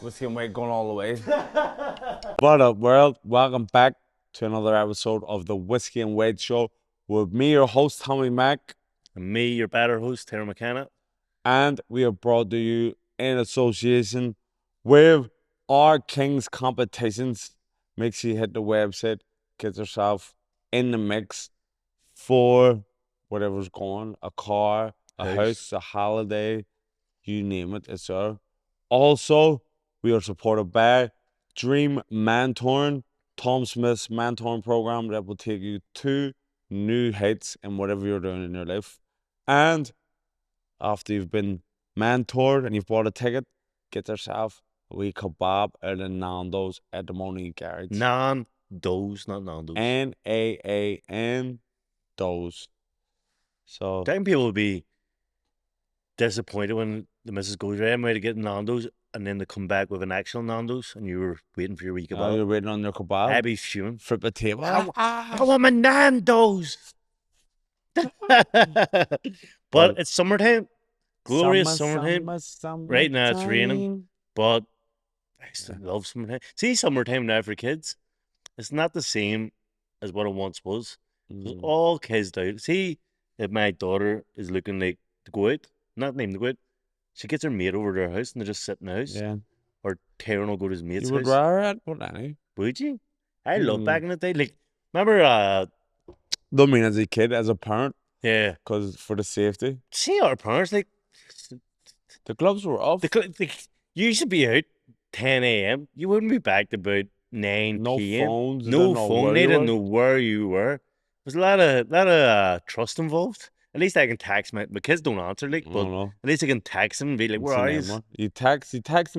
Whiskey and White going all the way. What up, world? Welcome back to another episode of the Whiskey and White Show with me, your host, Tommy Mack. And me, your better host, Tyrone McKenna. And we are brought to you in association with our King's Competitions. Make sure you hit the website, get yourself in the mix for whatever's going, a car, a house, a holiday, you name it, it's there. Also, we are supported by Dream Mentoring, Tom Smith's mentoring program that will take you to new heights in whatever you're doing in your life. And after you've been mentored and you've bought a ticket, get yourself a wee kebab out of Nando's at the Monique Garage. Nando's, not Nando's. Nando's. So I think people would be disappointed when the missus goes, right, I'm ready to get Nando's, and then they come back with an actual Nando's, and you were waiting for your wee kebab. you're waiting on your kebab. I'd be fuming. Flip the table. I want my Nando's. But it's summertime. Glorious summertime. Right now it's raining, but I still love summertime. See, summertime now for kids, it's not the same as what it once was. All kids do. See, if my daughter is looking like to go out, not named to go out, she gets her mate over to her house and they just sit in the house. Yeah. Or Tyrone will go to his mate's house. You would rather it, but any. Would you? I love back in the day. Like, remember, Don't mean as a kid, as a parent. Yeah. Because for the safety. See, our parents, like, the gloves were off. You should be out 10 a.m. You wouldn't be back to about 9 no p.m. Phones, no phone. They didn't know where you were. There's a lot of trust involved. At least I can text my kids don't answer, like, but at least I can text them and be like, "Where are you?" You text. You don't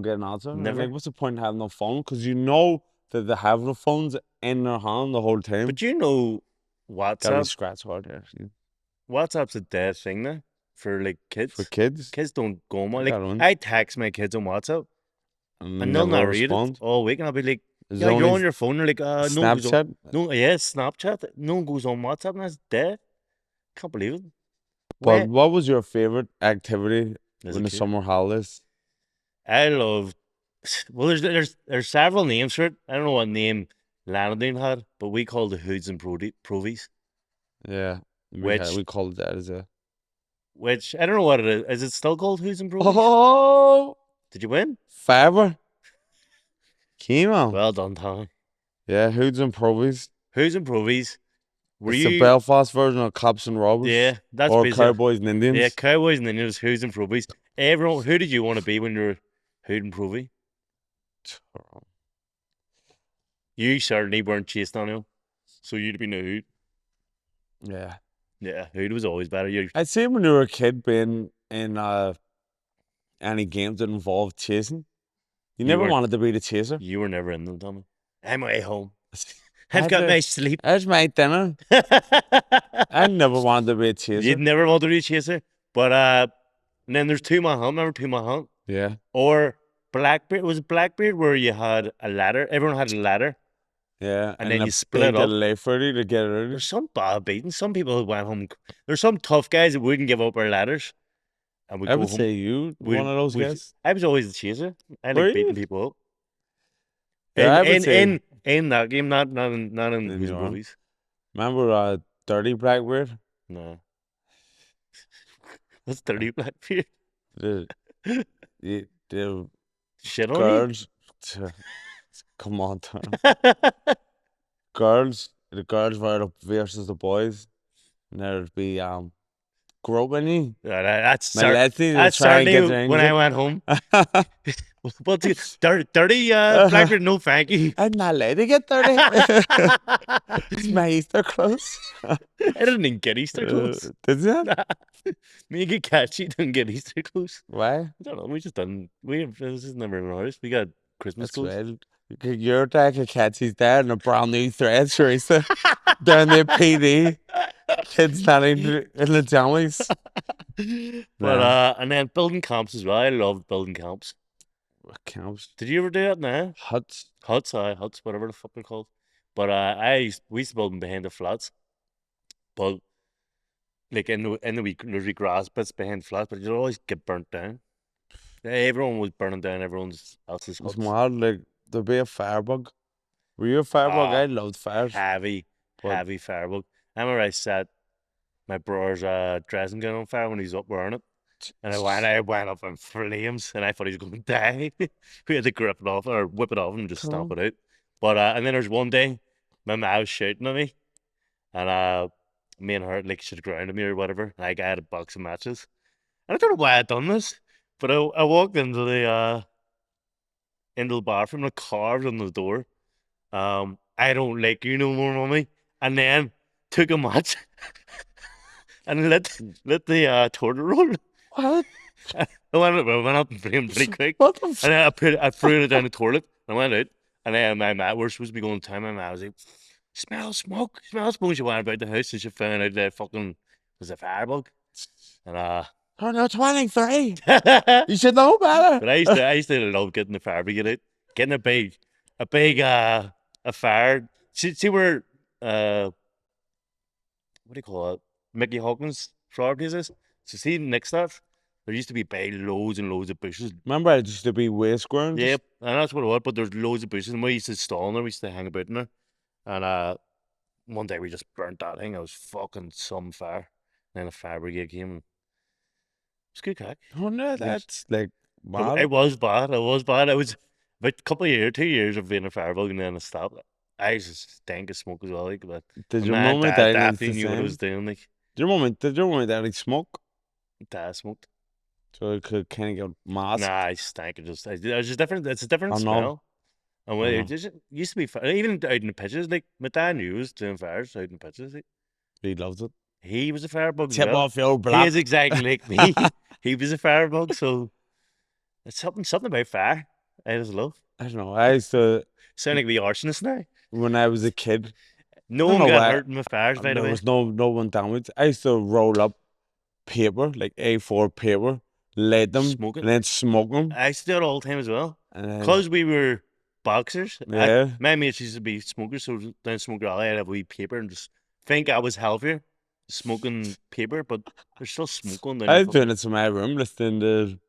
get an answer. Never. Like, what's the point in having a phone? Because you know that they have the phones in their hand the whole time. But you know, WhatsApp. Gotta be scratch hard there. WhatsApp's a dead thing now for like kids. For kids, kids don't go on. Like, I text my kids on WhatsApp, and they'll not read it all week, and I'll be like, "Yeah, you're on your phone." They're like, Snapchat. Snapchat. No one goes on WhatsApp, and that's dead. Can't believe it. But what was your favorite activity in the summer holidays? I loved. Well, there's several names for it. I don't know what name Lanadine had, but we called the hoods and provies. Yeah, we called it that as a. Which I don't know what it is. Is it still called hoods and provies? Oh! Did you win? Fiver. Came on. Well done, Tommy. Yeah, hoods and provies. Hoods and provies. It's the Belfast version of Cops and Robbers. Yeah, that's or Cowboys and Indians. Yeah, Cowboys and Indians, hoods and provies. Everyone, who did you want to be when you were hood and provie? You certainly weren't chased on him, so you'd have been a hood. Yeah. Yeah, hood was always better. I'd say when you were a kid, being in any games that involved chasing, you never wanted to be the chaser. You were never in them, Tommy. I'm away home. I've got my sleep. There's my dinner. I never wanted to be a chaser. You'd never wanted to be a chaser. But and then there's Two Man Hunt. Remember Two Man Hunt? Yeah. Or Blackbeard. Was it Blackbeard where you had a ladder? Everyone had a ladder. Yeah. And then you split up. Lay for you to get it out. There's some bad beating. Some people who went home. There's some tough guys that wouldn't give up our ladders. And I would say you one of those guys. I was always the chaser. I like beating people up. Yeah, in that game, not in his movies. Remember Dirty Blackbeard? No. What's Dirty Blackbeard? The shit on girls. Come on, Tom. The girls were up versus the boys. And there'd be groping you. That's certainly when I went home. Well, dirty Blackbeard, no thank you. I'm not allowed to get dirty. It's my Easter clothes. I didn't even get Easter clothes. Did you? Me and get catchy didn't get Easter clothes. Why? I don't know. We just done. This is never in our house. We got Christmas clothes. Right. Your deck of Catsy's there and a brand new thread, Teresa. Down the PD. Kids standing in the jammies. But and then building camps as well. I love building camps. Camps? Did you ever do that? Nah. Huts, whatever the fuck they're called. But we used to build them behind the flats. But like in the wee grass bits behind flats, but you'd always get burnt down. Everyone was burning down everyone else's It's huts. mad. Like there'd be a firebug. Were you a firebug? I loved fires. Heavy, But heavy firebug. I remember I set my brother's dressing gown on fire when he was up wearing it. And I went up in flames, and I thought he was going to die. We had to grip it off or whip it off and just stomp it out. But and then there's one day, my mom was shouting at me, and me and her like she'd grounded me or whatever. And I had a box of matches, and I don't know why I'd done this, but I walked into the bathroom and I carved on the door. I don't like you no more, mommy. And then took a match and lit the toilet roll. what? I went up and flamed pretty quick. What the? And then I threw it down the toilet and I went out. And then my mom, we're supposed to be going to town. My mom was like, smell smoke. She went about the house and she found out that fucking was a firebug. And Oh no, 23. but You should know better. I used to love getting the fire brigade out, getting a big a fire. See where what do you call it? Mickey Hawkins flower place is. So see next to that, there used to be big loads and loads of bushes. Remember, it used to be waste ground. Yep, and that's what it was. But there's loads of bushes, and we used to stall in there. We used to hang about in there. And one day we just burnt that thing. It was fucking some fire. And then a fire brigade came. And it was good crack. Oh no, that's like mad. It was bad. It was bad. It was about a couple of years, 2 years of being a firebug, and then I stopped. I used to stink of smoke as well. Like, but Did your my mum and dad dad definitely the knew what I same? was doing. Like, Did your mum and dad smoke? dad smoked. So it could kind of get masked. Nah, I stank. It was just different. It's a different I know. smell. And when I it know. just used to be even out in the pitches. Like my dad knew he was doing fires out in the pitches. Like, He loves it. he was a firebug as Tip well. off your He black. is exactly like me. He was a firebug, so it's something about fire. I just love. I don't know. I used to, Sound like the arsonist now. when I was a kid, No I don't one know got why. hurt in the fires, by the There way. was no one damage. I used to roll up paper, like A4 paper, light them, Smoke it. and then smoke them. I used to do it all the time as well. And then, Because we were boxers, yeah. my mates used to be smokers, so then smoke alley, I'd have a wee paper and just think I was healthier smoking paper, but there's still smoke on I there. was doing it in my room, listening to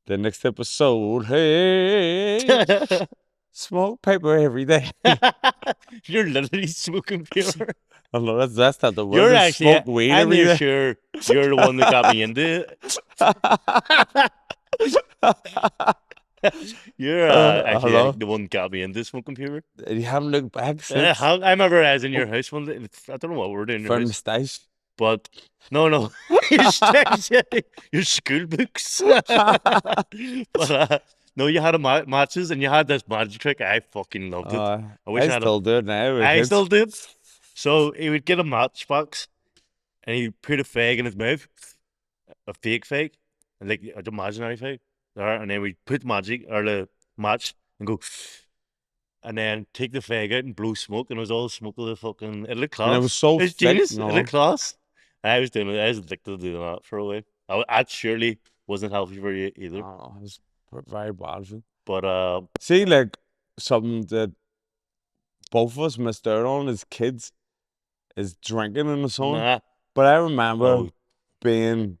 the next episode. Hey, smoke paper every day. You're literally smoking paper. I know that's not the word. You're I actually, smoke weed I'm every near day. sure you're the one that got me into it. You're actually Hello? the one that got me into smoking paper. You haven't looked back since. I remember I was in your house one day. I don't know what we were doing in your For house. moustache. But no, your school books. But no, you had a matches and you had this magic trick. I fucking loved it. I wish I had still do it now. with I kids. still do it. So he would get a matchbox and he'd put a fag in his mouth, a fake fag, and like an imaginary fag. There, and then we'd put magic or the match and go, and then take the fag out and blow smoke, and it was all smoke of the fucking. It looked class. And it was so It's thick. genius. No. It looked class. I was doing it. I was addicted to doing that for a while. That surely wasn't healthy for you either. Oh, it was very bad. For But see, like something that both of us missed out on as kids is drinking in the sun. nah. But I remember Oh. being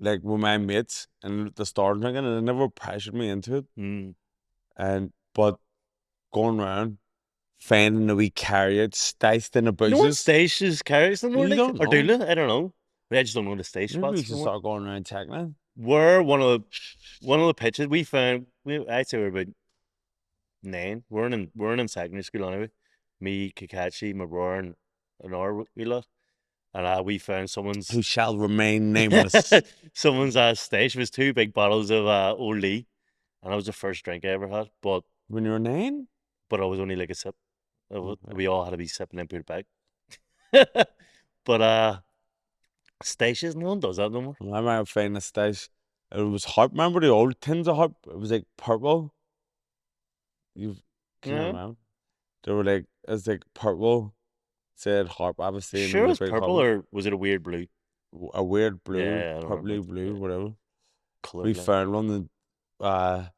like with my mates and the start drinking, and they never pressured me into it. Mm. But going around finding the wee carrot sticed in the No one bushes. stations carries them, You like, don't or do know. they? I don't know. I just don't know the station Maybe we spots. should no more. start going around checking it. We're one of the pitches we found. I'd say we're about 9. We're in secondary school anyway. Me, Kakashi, my brother, and our wee lot. And we found someone's Who shall remain nameless. someone's stash was 2 big bottles of Old Lee, and that was the first drink I ever had. But When you were 9? I was only like a sip. Okay. We all had to be sipping and put it back. But stations, no one does that no more. I remember finding a stash. It was harp. Remember the old tins of harp? It was like purple. You can't Yeah. remember. They were like, it's like purple. Said harp, obviously. and Sure, it was a big purple, or was it a weird blue? a weird blue, Yeah, I don't purpley remember. blue, Yeah. whatever. Color. We found one and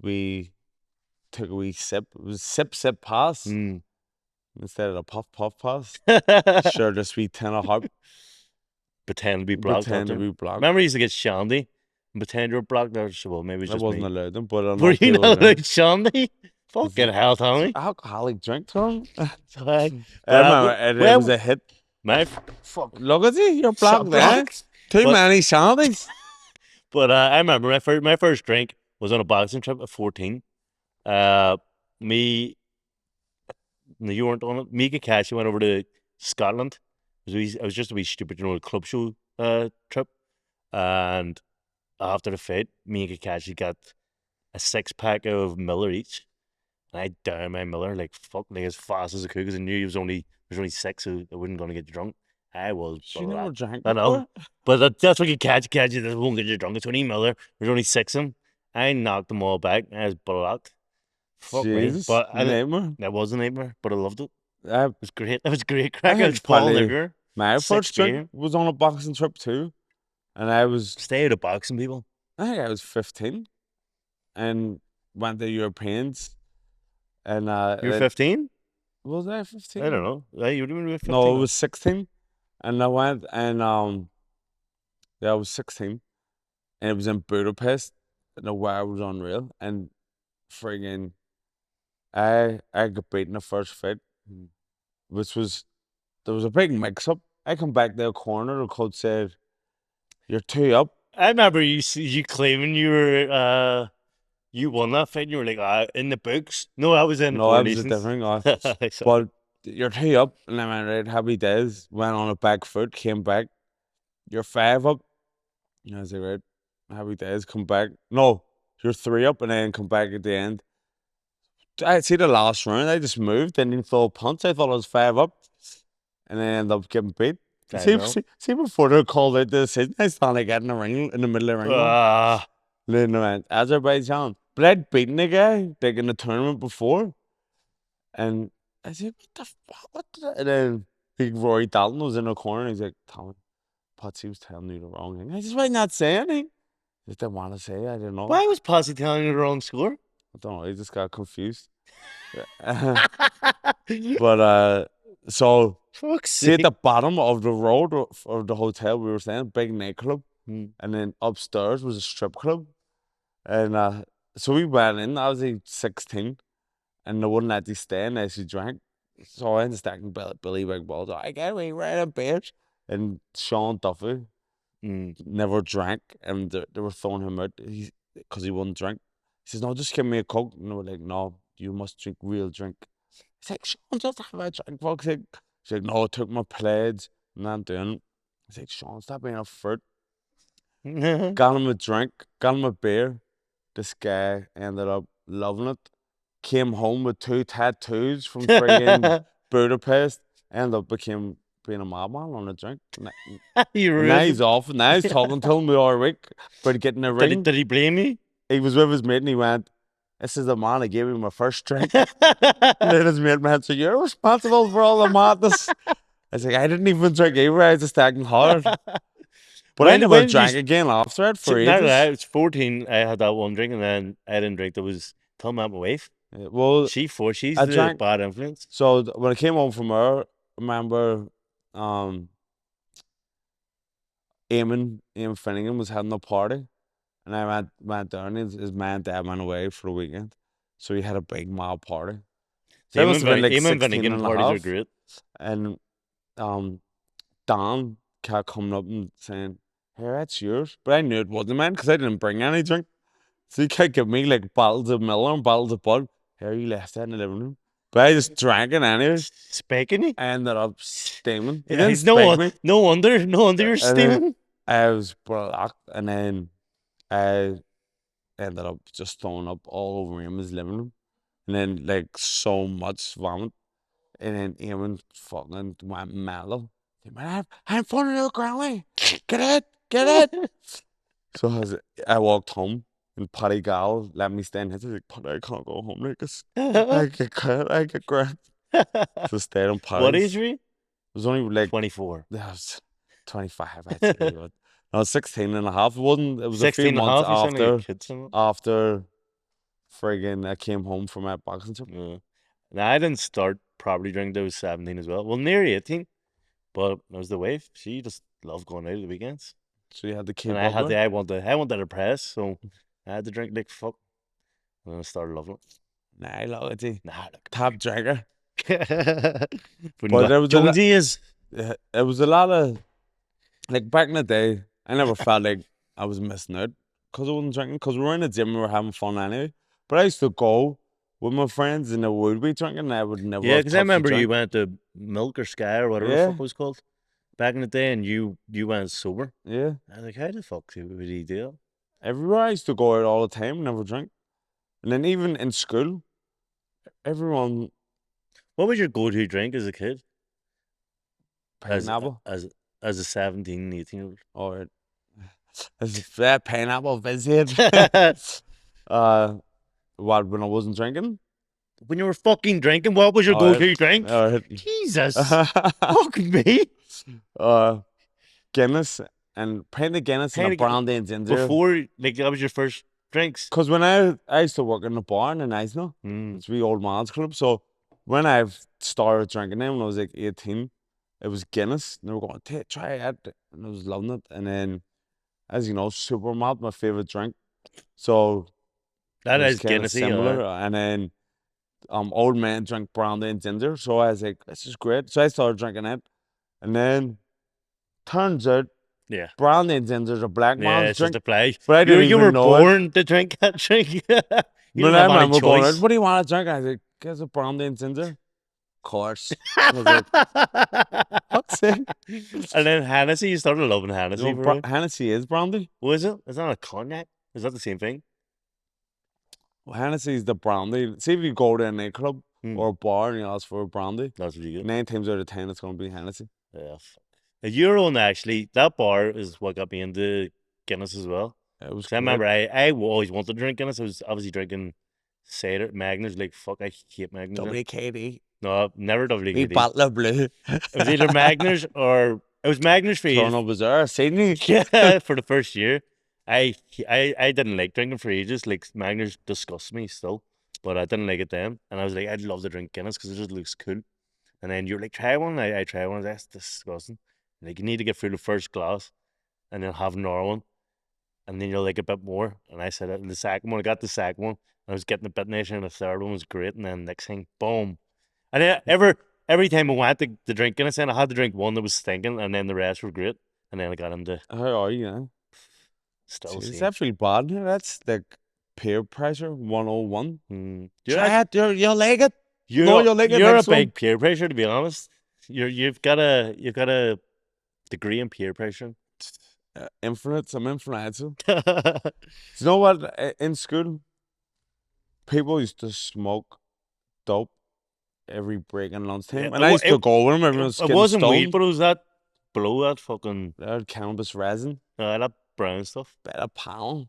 we took a wee sip. It was sip pass instead of a puff pass. Sure, just wee tin of harp. Pretend to be black. Pretend to be black. Remember, we used to get shandy. Pretend you're blocked there. So, well, maybe it's I just wasn't me. allowed them, but I Were know you people not do. like Shandy? Fucking hell, It's an Tommy. alcoholic drink, Tom. I Sorry. remember But it was well, a hit. my fuck Look at you, you're shot blocked there. blocks. Too But many shandies. I remember my first drink was on a boxing trip at 14. Uh, me, no, you weren't on it. Me and Cassie went over to Scotland. I was just a wee stupid, a club show trip. And after the fight, me and Kakashi got a 6-pack of Miller each. And I downed my Miller like fuck, like as fast as I could because I knew there was only six, so I wasn't gonna get drunk. I was She never black. drank I know, before. but that's what Kakashi that won't get you drunk. It's only Miller. There's only six of them. I knocked them all back. I was blocked. Fuck me, Jesus, but nightmare. that was a nightmare, but I loved it. I, It was great. It was great I crack. I was think falling probably everywhere. my Six first drink beer. was on a boxing trip too, and I was Stay out of boxing, people. I think I was 15, and went to Europeans, and You're 15? was I I 15? don't know. You would have been No, 15. it was 16, and I went and yeah, I was 16, and it was in Budapest. And the weather was unreal, and friggin' I got beaten the first fight, Mm. which was there was a big mix up. I come back to the corner, the coach said, "You're two up." I remember you claiming you won that fight. And you were like, in the books. No, I was in No, Four that was a Nations. different guy. Sorry. But you're two up, and I went, right, happy days. Went on a back foot, came back. You're five up. And I was like, right, happy days, come back. No, you're three up, and then come back at the end. I see the last round. I just moved, didn't even throw a punch. I thought I was five up, and then ended up getting beat. See, 5-0. see, before they called out the decision, I stand like in the ring, in the middle of the ring, going, leading around Azerbaijan. But I'd beaten the guy like in the tournament before, and I said, "What the fuck?" And then big Rory Dalton was in the corner. And he's like, "Tommy, Patsy was telling you the wrong thing." I just why not say anything? I just didn't want to say. I didn't know. Why was Posse telling you the wrong score? I don't know. He just got confused. But so Fuck's see at sake. the bottom of the road of the hotel we were staying, big nightclub, Hmm. and then upstairs was a strip club, and so we went in. I was like 16, and they wouldn't let you stay unless you drank. So I ended stacking Billy Big Balls. I get away right a bitch, and Sean Duffy Hmm. never drank, and they were throwing him out because he wouldn't drink. He says, "No, just give me a Coke." And they were like, "No, you must drink real drink." He's like, "Sean, just have a drink, fuck's sake." He's like, "No, I took my pledge. I'm not doing it." He's like, "Sean, stop being a fruit." Got him a drink, got him a beer. This guy ended up loving it. Came home with 2 tattoos from friggin' Budapest. Ended up being a madman on a drink. You And now ruined he's it. off. Now he's talking to him the other week about getting a Did he, ring. did he blame you? He was with his mate and he went, "This is the man that gave me my first drink." And then his mate went, "So you're responsible for all the madness." I was like, "I didn't even drink either. I was just acting hard." But I never When did you? drank again after it for Now that I ages. was 14, I had that one drink, and then I didn't drink. That was tell my wife. Well, She's I the drank. bad influence. So when I came home from her, I remember um, Eamon Finnegan was having a party. And I went down. His man and dad went away for the weekend. So he had a big mob party. So I must have been like Eamon 16 Finnegan and a parties are half. great. And Dan kept coming up and saying, "Hey, that's yours." But I knew it wasn't mine because I didn't bring any drink. So he kept giving me like bottles of Miller and bottles of Bud. Here, you left that in the living room. But I just drank it anyway. Spiking you? I ended up steaming. He Yeah, didn't spike me. no wonder you're And then steaming. I was blocked. And then I ended up just throwing up all over him in his living room. And then like so much vomit. And then Eamon fucking went mellow. He went, I'm funny little Granny. Get it. So I walked home and Paddy Gal let me stay in his. He's like, "Paddy, I can't go home like this. I get cut, I get grand." So I stayed on What age Paddy's. were It you? was only like 24. I was 25, I'd say. But no, 16 and a half. It wasn't it was a few 16 and a months half. You sound like a kid. Somewhat. after friggin' I came home from my boxing trip. Yeah. Now, I didn't start properly drinking till I was 17 as well. Well, near 18. But it was the wife. She just loved going out at the weekends. So you had to And keep I up had with to, it. I wanted to press, so I had to drink like fuck. And then I started loving it. Nah, look at you. Nah, look. Top drinker. But But no, there was Jonesy is. it was a lot of, like, back in the day, I never felt like I was missing out because I wasn't drinking, because we were in the gym, we were having fun anyway. But I used to go with my friends and they would be drinking, and I would never Yeah, have because I touched a remember you drink. went to Milk or Sky or whatever the fuck Yeah, it was called back in the day, and you went sober. yeah. I was like, how the fuck would he do that? Everywhere I used to go out all the time, never drink. And then even in school, everyone What was your go-to drink as a kid? As pineapple as as a 17, 18-year-old? or is that pineapple visit? uh, what, when I wasn't drinking? When you were fucking drinking, what was your All right, go-to drink? all right. Jesus, fuck me. uh, Guinness and pint of Guinness and a Panic brandy and ginger. before, like that was your first drinks. Cause when I used to work in the bar in Eisner, Mm. it's a wee old man's club. So when I started drinking them when I was like 18, it was Guinness. And they were going, try it. And I was loving it. And then, as you know, super malt, my favorite drink. So it That was is kind of Guinnessy, similar. And then old men drank brandy and ginger. So I was like, this is great. So I started drinking it. And then turns out yeah. brandy and ginger is a black Yeah, man's it's just drink. a play. But I You didn't you were even know it. born to drink that drink. You But didn't I have any remember going out, choice. what do you want to drink? I was like, guess a brandy and ginger. Of course. I was like, fuck's sake. And then Hennessy, you started loving Hennessy for me. Hennessy is brandy. Was it? Is that a cognac? Is that the same thing? Well, Hennessy is the brandy. See, if you go to a nightclub Hmm. or a bar and you ask for a brandy, That's really good. 9 times out of 10 it's going to be Hennessy. Yeah, fuck. A Euro, and actually, that bar is what got me into Guinness as well. It was I great. remember I always wanted to drink Guinness. I was obviously drinking cider, Magners. Like, fuck, I hate Magners. WKD. No, never We WKD. bottle of blue. It was either Magners or it was Magners for Turn ages. up was there, Sydney. Yeah, for the first year. I didn't like drinking for ages. Like Magners disgusts me still, but I didn't like it then. And I was like, I'd love to drink Guinness because it just looks cool. And then you're like, try one. I try one. That's disgusting. Like you need to get through the first glass, and then have another one, and then you'll like a bit more. And I said it in the second one. I got the second one. I was getting a bit nicer, and the third one was great. And then next thing, boom. And then every time I went to drink Guinness, then I had to drink one that was stinking, and then the rest were great. And then I got into How are you now? still Jeez, same. that feel bad. That's like peer pressure 101. You're, You'll like it. you're, You'll like it you're a next one. big peer pressure, to be honest. You've got a degree in peer pressure. Infinite, some influencer. Do you know what? In school, people used to smoke dope every break and lunchtime, and I used to go with them. Everyone's It getting wasn't weed, stoned. but it was that below that fucking That cannabis resin, that brown stuff. better pound.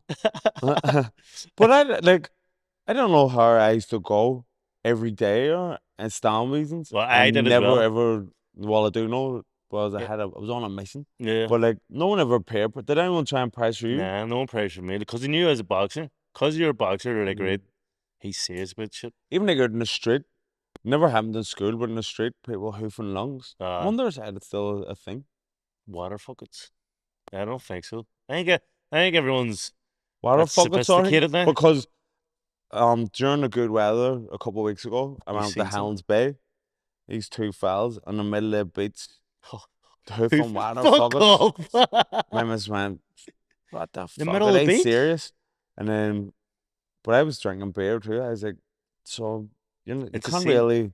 But I don't know how I used to go every day and stand reasons. Well, I did as never well. ever. Well, I do know was Yeah. I was on a mission, Yeah. but like no one ever paid. But did anyone try and pressure you? Nah, no one pressured me because he knew as a boxer. Because you're a boxer, they're like, right, he's serious about shit. Even like out in the street, never happened in school, but in the street, people hoofing lungs. Wonder if it's still a thing. Water fuckets. I don't think so. I think everyone's Water fuckets, sophisticated now. Because during the good weather a couple of weeks ago, I went to Helens Bay. These two fellas in the middle of the beach, hoofing water fuckets. My miss went, what the fuck? middle Are of the they beach? serious? And then, but I was drinking beer too. I was like, so you can't really,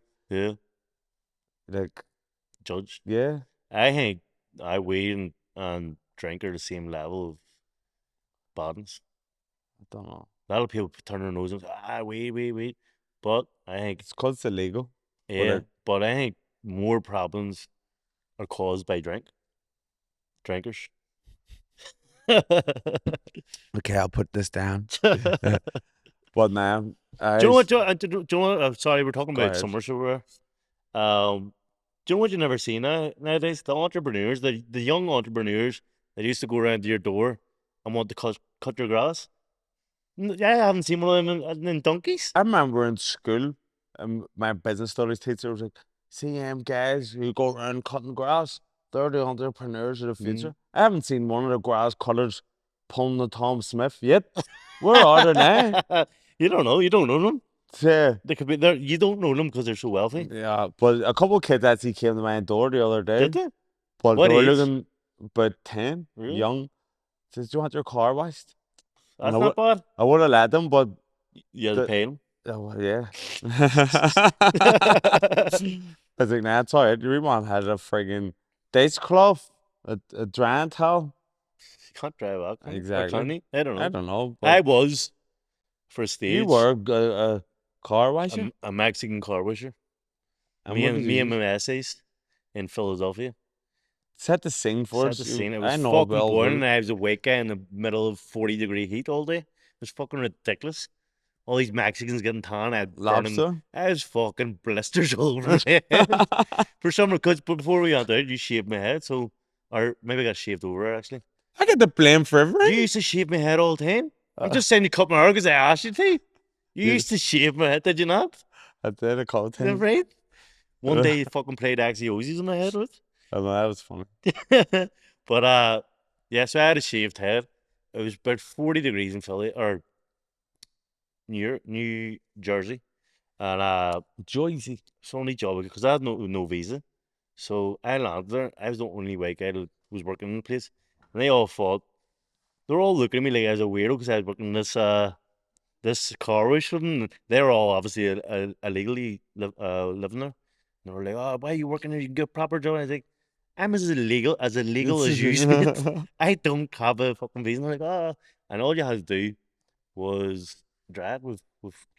like, judge. Yeah. I think weed and drink are the same level of badness. I don't know. A lot of people turn their nose and say, weed. But I think it's because it's illegal. Yeah, but I think more problems are caused by drinkers. Okay, I'll put this down. But now, do you know what? Sorry, we're talking about summer silverware. Do you know what you never see nowadays? The entrepreneurs, the young entrepreneurs that used to go around to your door and want to cut your grass. I haven't seen one of them in donkeys. I remember in school, my business studies teacher was like, "See, guys who go around cutting grass, They're the entrepreneurs of the Mm. future. I haven't seen one of the grass cutters pulling the Tom Smith yet. Where are they now? You don't know. You don't know them. Yeah, They could be there. You don't know them because they're so wealthy. yeah, but a couple of kids actually came to my door the other day. Did they? But What they were age? looking about 10, Really? young. Says, do you want your car washed? That's not bad. I would have let them, but You had to pay them. oh, yeah. I was like, nah, it's all right. Your mom had a friggin' dishcloth, a drying towel. You can't drive out. Or Exactly. can you? I don't know. I don't know. I But was for a stage. you were a car washer? a Mexican car washer. And Me what and did me you and use? my essays in Philadelphia. Set the scene for Set us. the scene. It I was know fucking about boring, and I was a white guy in the middle of 40-degree heat all day. It was fucking ridiculous. All these Mexicans getting tan. I had burning. lobster. I was fucking blisters all over my head. For some because before we went out, you shaved my head, so or maybe I got shaved over actually. I get the blame for You everything. used to shave my head all the time. I'm Uh, just saying you cut my hair because I asked you to. You You- used to shave my head, did you not? I did a couple Is that times. right? One day you fucking played Axiosies on my head with. I know, that was funny. But yeah, so I had a shaved head. It was about 40 degrees in Philly or New Jersey. And Joycey. it's only job because I had no visa. So I landed there. I was the only white guy that was working in the place. And they all thought they were all looking at me like I was a weirdo because I was working this car wash for them. They were all obviously illegally living there. And they were like, "Oh, why are you working there? You can get a proper job." And I was like, "I'm as illegal as you, mate. I don't have a fucking visa." And they're like, "Oh," and all you had to do was drive with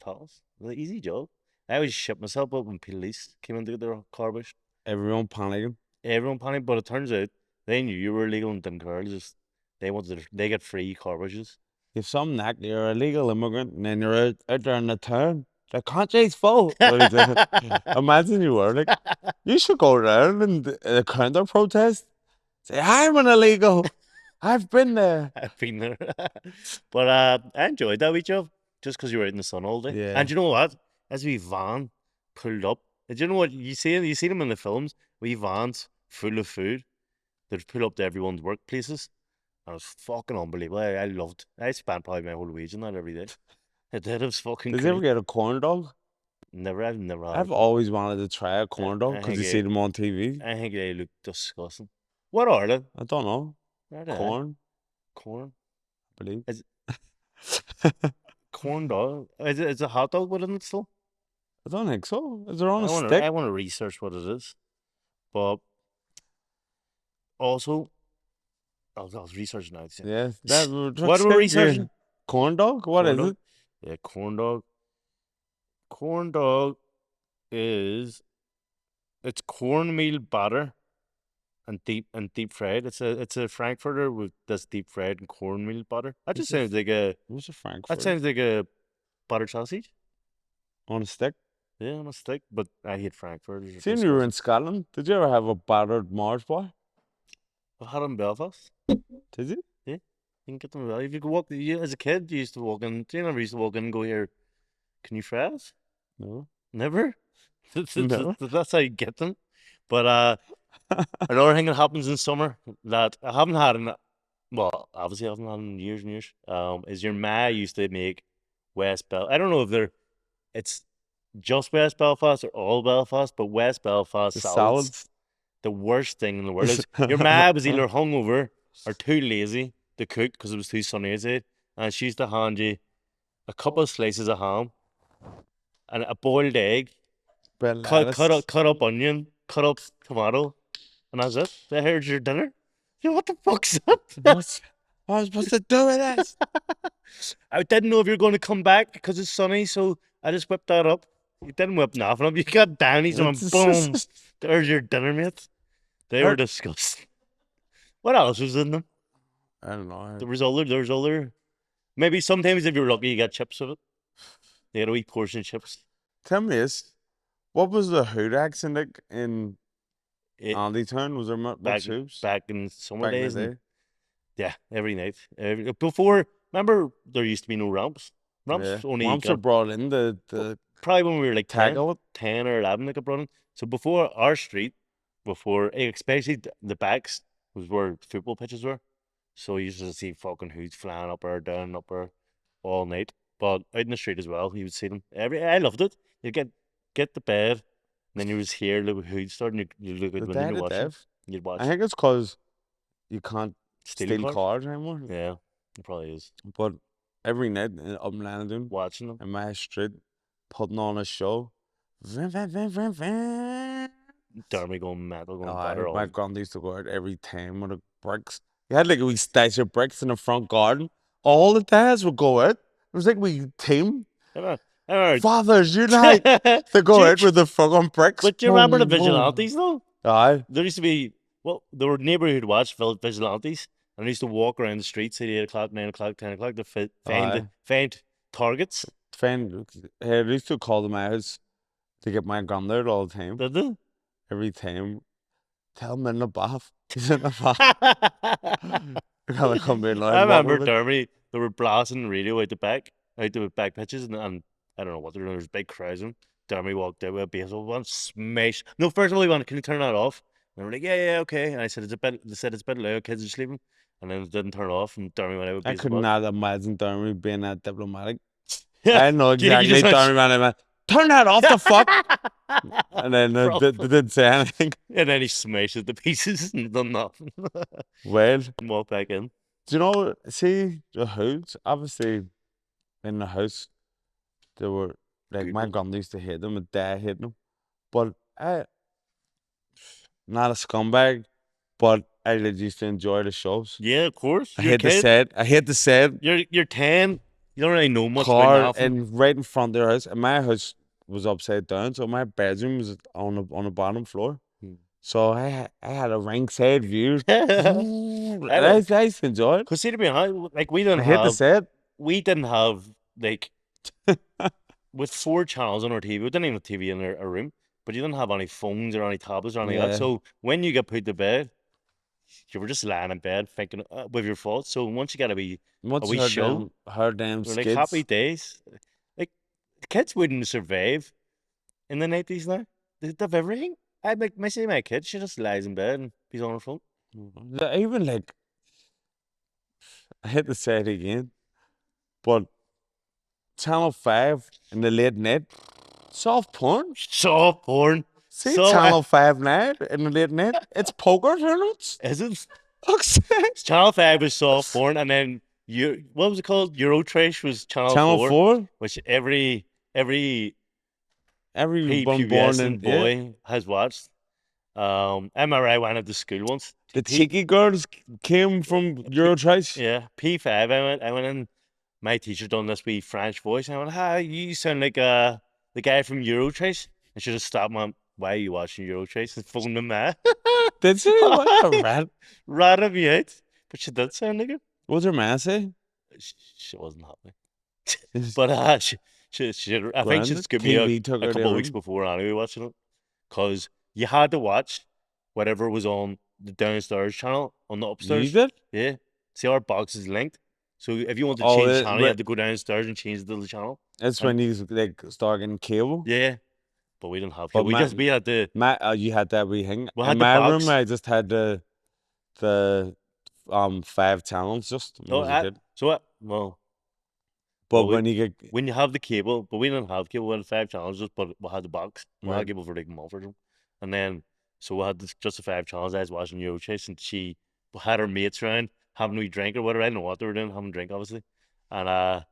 towels. It was an easy job. I always shit myself up when police came in to get their car washed. Everyone panicking. Everyone panicked, but it turns out they knew you were illegal and didn't care. Just they get free car washes. If some knack you're a illegal immigrant and then you're out there in the town, the country's full. What is it? Imagine you were like, you should go around and counter protest. Say, I'm an illegal. I've been there. I've been there. But I enjoyed that wee job just because you were out in the sun all day. Yeah. And you know what? As we van pulled up, do you know what you see them in the films? We vans full of food that pull up to everyone's workplaces. And it was fucking unbelievable. I loved. I spent probably my whole wage on that every day. I did. It was fucking. Did you ever get a corn dog? I've never had. I've always wanted to try a corn dog I because you think see them on TV. I think they look disgusting. What are they? I don't know. What are they? Corn, Corn. I believe. Corn dog. Is it a hot dog within it still? I don't think so. Is it on a I stick? want to research what it is. But also, I was researching now. Yeah. What are we researching? Corn dog? What is it? Yeah, corn dog. Corn dog is it's cornmeal batter and deep fried. It's a Frankfurter with this deep fried and cornmeal butter. That just sounds like a What's a Frankfurt? that sounds like a butter sausage. On a stick? Yeah, on a stick. But I hate Frankfurters. See, when you were in Scotland, did you ever have a battered Mars bar? I've had them in Belfast. Did you? Yeah, you can get them. If you could walk, as a kid, you used to walk in. Do you never used to walk in and go here? Can you fry us? No. Never. No. That's how you get them. But another thing that happens in summer that I haven't had in well, obviously I haven't had in years and years. Is your ma used to make West Bel. I don't know if it's just West Belfast or all Belfast, but West Belfast The salads. salads. The worst thing in the world is your ma was either hungover or too lazy to cook because it was too sunny outside, and she used to hand you a couple of slices of ham and a boiled egg, Bell cut up onion, cut up tomato, and that's it. There's your dinner. You know, what the fuck's that? What am I supposed to do with this? I didn't know if you were going to come back because it's sunny, so I just whipped that up. You didn't whip nothing up. You got Danny's and boom. There's your dinner, mate. They were disgusting. What else was in them? I don't know. There was other. Maybe sometimes if you're lucky, you get chips of it. They had a wee portion of chips. Tell me this. What was the hood accent like in Andy Town? Was there much soups? Back in summer Back in days. the day? Yeah, every night. Before, remember, there used to be no ramps. Ramps Only were brought in the probably when we were like 10, tackle it. 10 or 11, like I brought in. So before our street, before, especially the backs was where football pitches were. So you used to see fucking hoods flying up or down, up or all night. But out in the street as well, you would see them. I loved it. You get the bed, and then you was here, look at hoods starting. You look out The the window, dead you're at watching. death. You'd I watch think it's because you can't steal steal cars. cars anymore. Yeah, it probably is. But every night up in London, Watching them. in my street, putting on a show. Vin, vin, vin, vin, vin. Dermy going mental, going Aye, batter my all. grand used to go out every time with the bricks. You had like a wee stash of bricks in the front garden. All the dads would go out. It was like we team. I remember, Fathers unite. They go out with the fucking bricks. but do you remember the Boom, boom. vigilantes though? Aye. There used to be, well, there were neighborhood watch vigilantes, and they used to walk around the streets at 8 o'clock, 9 o'clock, 10 o'clock to Aye. find targets. Friend, I used to call to my house to get my granddad all the time. Did they? Every time. Tell him in the bath. He's in the bath. You're gonna come in I and walk remember with it. Dermy, they were blasting the radio out the back pitches, and I don't know what they're doing. There's big crowds. And Dermy walked out with a baseball one, smash. No, first of all, he went, "Can you turn that off?" And they were like, "Yeah, okay." And I said, They said it's a bit loud. Kids are sleeping. And then it didn't turn it off, and Dermy went out with I could baseball. not imagine Dermy being that diplomatic. I know Do you think he exactly just Dermy went, turn that off the fuck. And then they Probably. didn't say anything. And then he smashed it to pieces and done nothing. Well, And walked back in. do you know, see the hoods? Obviously, in the house, they were, like, Good my ones. grandma used to hate them, and dad hated them. But not a scumbag, but I used to enjoy the shows. Yeah, of course. I You're a hate to kid. say it. I hate to say it. You're 10. You don't really know much about Car nothing. and right in front of their house. And my house was upside down, so my bedroom was on the bottom floor. So I had a ringside view. And I used to enjoy it. Because see, to be honest, like I hate to say it. we didn't have like with 4 channels on our TV. We didn't even have TV in our room, but you didn't have any phones or any tablets or anything like Yeah. that. So when you get put to bed, you were just lying in bed thinking with your thoughts. So once you got to be Once wee her show, damn we're like skids. happy days. Like kids wouldn't survive in the 90s now. They'd have everything. I'd like my kid. She just lies in bed and he's on her phone. Even like, I hate to say it again, but Channel 5 in the late night, soft porn. Soft porn. See, Channel 5 night in the late night, it's poker tournaments. Is it? Fuck's sake. Channel 5 was soft porn, and then what was it called? Eurotrash was Channel 4, which every everyone born in boy has watched. MRI went to school once. The cheeky girls came from Eurotrash. Yeah, P5. I went in. My teacher done this wee French voice. I went, "Hi, you sound like the guy from Eurotrash." And she just stopped me. Went, "Why are you watching Eurotrash?" And phoned them out. Did she? What a rat. Rat of you out. But she did sound like her. What was her man say? She wasn't happy. But I think she just gave me a couple of weeks before anyway watching it. Because you had to watch whatever was on the downstairs channel on the upstairs. You did? Yeah. See, our box is linked. So if you want to change channel, you have to go downstairs and change the channel. That's when you like start getting cable. Yeah. But we didn't have cable. We had the you had that wee thing. In my room I just had the 5 channels just when I was a kid. But when you have the cable, but we didn't have cable, we had 5 channels just, but we had the box. We had cable for like Mulford. And then so we had just the 5 channels. I was watching Eurochase, and she had her mates around having a wee drink or whatever. I don't know what they were doing, having a drink obviously. And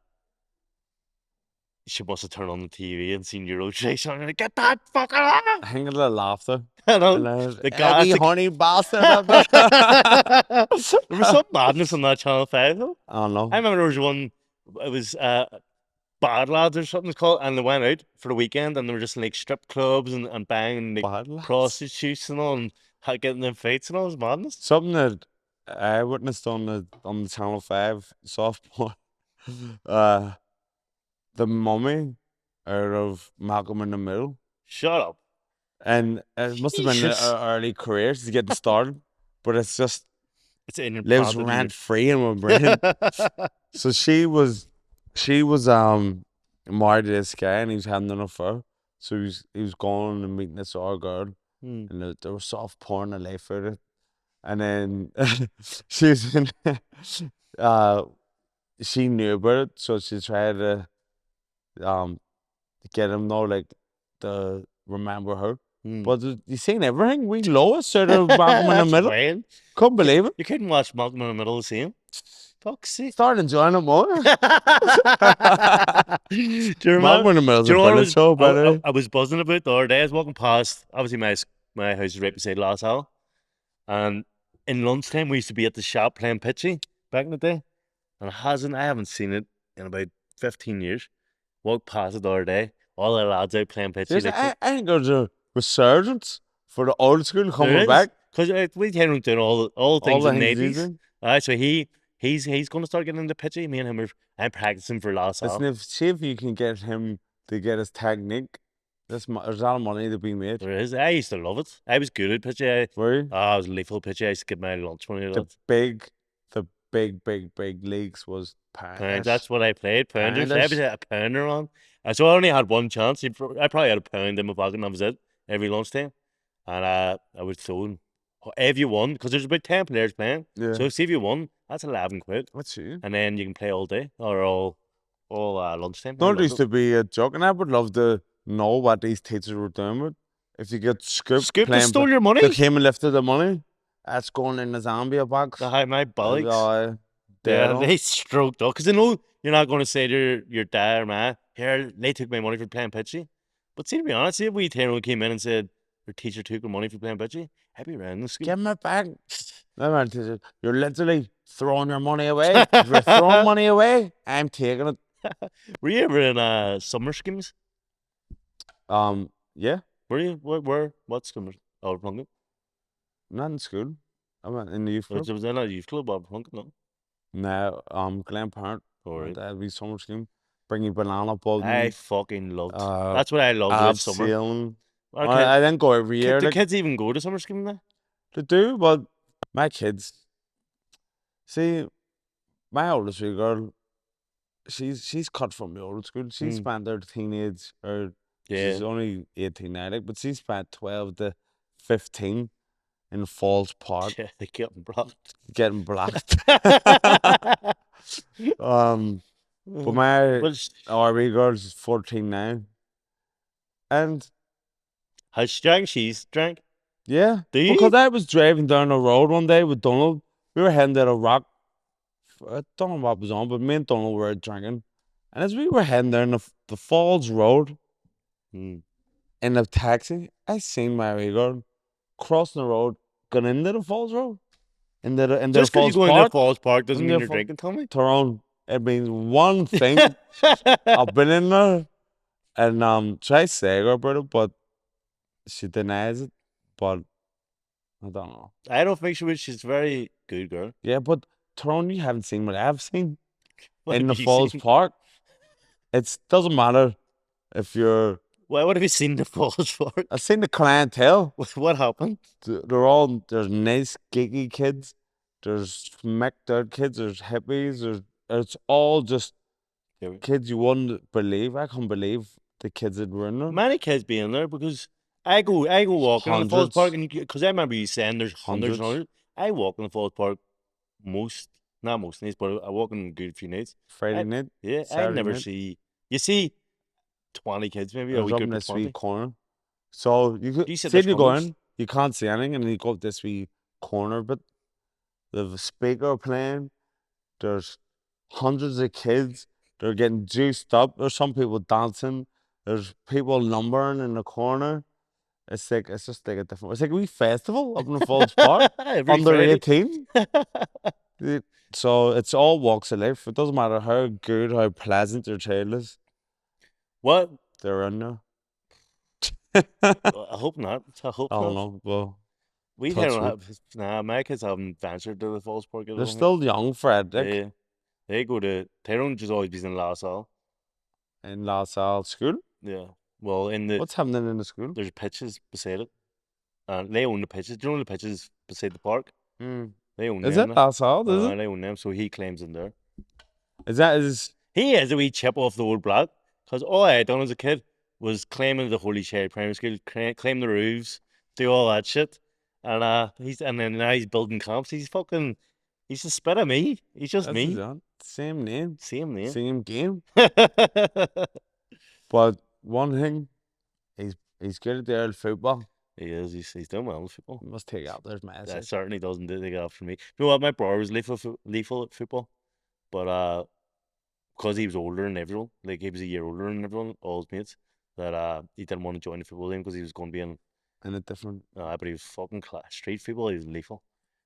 she must have turned on the TV and seen Eurochase, and I'm like, "Get that fucker off!" I think a little laughter. I know. The guy, honey bastard. There was some madness on that Channel 5 though. I don't know. I remember there was one, it was Bad Lads or something it's called, and they went out for the weekend and they were just in like strip clubs and banging like prostitutes and all, and getting them fights and all. It was madness. Something that I witnessed on the Channel 5 soft porn. The mummy out of Malcolm in the Middle. Shut up. And it must have been the early career to get started, but it's just in your lives rent free in my brain. So she was married to this guy, and he was having an affair. So he was going and meeting this other girl, Mm. and there was soft porn and life for it. And then she was in, uh, she knew about it, so she tried to um get him know like to remember her. Mm. But you seen everything? We Lois sort of Malcolm in the That's middle. wild. Couldn't believe it. You couldn't watch Malcolm in the Middle the same. Fuck's sake. Started enjoying it more. Do you remember? Malcolm in the Middle is Do a you know what brilliant show, by the way. I was buzzing about the other day? I was walking past. Obviously, my house is right beside Lost Hall, and in lunchtime we used to be at the shop playing pitchy back in the day, and I haven't seen it in about 15 years. Walked past it the other day. All the lads out playing pitchy. Seriously, Like I think there's a resurgence for the old school there coming is back. because we Henry doing all All things the in the things he's 80s. doing. So he's going to start getting into pitchy. Me and him I'm practicing for Lost Listen, Hall. see if you can get him to get his technique. There's a lot of money to be made. There is. I used to love it. I was good at pitchy. Were you? I was lethal pitchy. I used to get my lunch money out of The it. big leagues was Pound. That's what I played. Pounders. I was Pounders. a pounder on. So I only had one chance. I probably had a pound in my pocket and that was it every lunchtime. And I was throwing. If you won, because there's about 10 players playing. Yeah. So see if you won, that's 11 quid. What's you? And then you can play all day or all lunchtime. I Not loved used it. to be a joke, and I would love to know what these teachers were doing with. If you get scooped Scoop, they playing, stole your money. they came and lifted the money. That's going in the Zambia box. They had my bollocks. Dead Yeah, on. they stroked up because they know you're not going to say to your dad or ma, here, they took my money for playing pitchy. But see, to be honest, see if we Tyrone came in and said your teacher took your money for playing pitchy, I'd be around the school. Give me it back. No, man, teacher, you're literally throwing your money away. If you're throwing money away, I'm taking it. Were you ever in summer schemes? Yeah, Were you? Where? What schemes? Oh, Plunket. not in school. I went in the youth club. Was that a youth club or Plunket? No. No, Glen Parent. Alright. That'd be summer scheme. Bring you banana pudding. I fucking loved. Uh, That's what I loved about summer. abseiling. Okay. I didn't go every year. Do Like, kids even go to summer scheme now? they do, but my kids. See, my oldest wee girl, she's cut from the old school. She Mm. spent her teenage, or Yeah. she's only 18 now, like, but she spent 12 to 15 in Falls Park Yeah, they getting blocked. getting blocked. But my But our wee girl's 14 now, and has she drank? She's drank. yeah, Do you? because I was driving down the road one day with Donald. We were heading down a rock. I don't know what was on, but me and Donald were out drinking. And as we were heading down the Falls Road Mm. in a taxi, I seen my wee girl crossing the road, going into the Falls Road. Into the Just because you Falls go into Park. Falls Park doesn't Into mean the you're Fa- drinking, Tommy. Tyrone, it means one thing. I've been in there and tried to say her about it, but she denies it. But I don't know. I don't think she would. She's a very good girl. Yeah, but Tyrone, you haven't seen what I've seen What in the have you Falls seen? Park. It doesn't matter if you're. Well, what have you seen in the Falls Park? I've seen the clientele. What happened? There's nice, geeky kids. There's smacked out kids. There's hippies. It's all just kids you wouldn't believe. I can't believe the kids that were in there. Many kids be in there because I go walking in the Falls Hundreds. Park and because I remember you saying there's hundreds and Hundreds. hundreds. I walk in the Falls Park not most nights, but I walk in a good few nights. Friday night. Yeah, I Saturday never night. see. You see 20 kids maybe, or There's we up good in for this wee 20. corner. So you could You said see if there's you go hundreds? in, you can't see anything, and then you go up this wee corner, but the speaker playing. There's hundreds of kids. They're getting juiced up. There's some people dancing. There's people lumbering in the corner. It's just like a different. It's like a wee festival up in the Falls Park. Every Under Friday. 18. So it's all walks of life. It doesn't matter how good, how pleasant your child is. What? They're in there. I hope not. I hope I don't not. know. Well, We touch don't wood. have. Nah, my kids haven't ventured to the Falls Park. They're still young, Fred. Like, Yeah. They go to Tyrone. Just always be in La Salle. in La Salle school. Yeah. Well, in the What's happening in the school? there's pitches beside it, and they own the pitches. Do you know the pitches beside the park? They own Is them. it La Salle? Is it? They own them, so he claims in there. Is He has a wee chip off the old block because all I had done as a kid was claiming the Holy Shade Primary School, claim the roofs, do all that shit. And then now he's building comps. He's a spit of me. He's just That's his me. own. Same name, Same name. same game. He But one thing, he's good at the old football. is. He's doing well in football. He must take out there's That message. certainly doesn't take it off from me. You know what? My brother was lethal at football, but because he was older than everyone, like he was a year older than everyone, all his mates, that he didn't want to join the football team because he was going to be in. In a different. But he was fucking class. Street football, he was lethal.